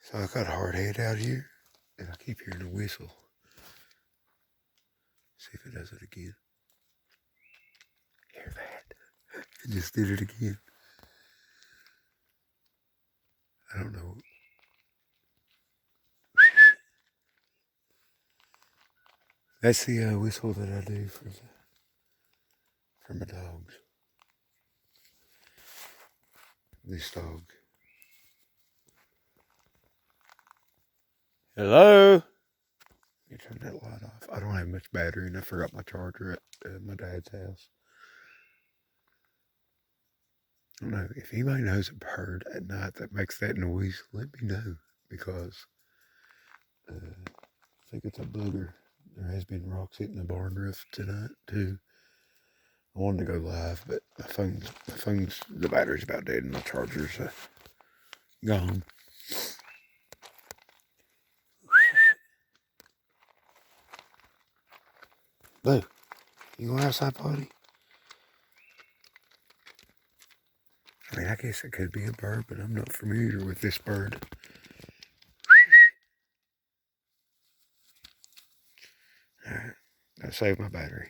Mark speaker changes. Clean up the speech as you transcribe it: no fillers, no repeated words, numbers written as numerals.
Speaker 1: So I got a hard head out here, and I keep hearing a whistle. See if it does it again. Hear that? It just did it again. I don't know. That's the whistle that I do for my dogs. This dog. Hello? Let me turn that light off. I don't have much battery, and I forgot my charger at my dad's house. I don't know. If anybody knows a bird at night that makes that noise, let me know. Because I think it's a booger. There has been rocks hitting the barn roof tonight, too. I wanted to go live, but the battery's about dead and my charger's gone. Boo, you going outside, buddy? I mean, I guess it could be a bird, but I'm not familiar with this bird. Alright, gotta save my battery.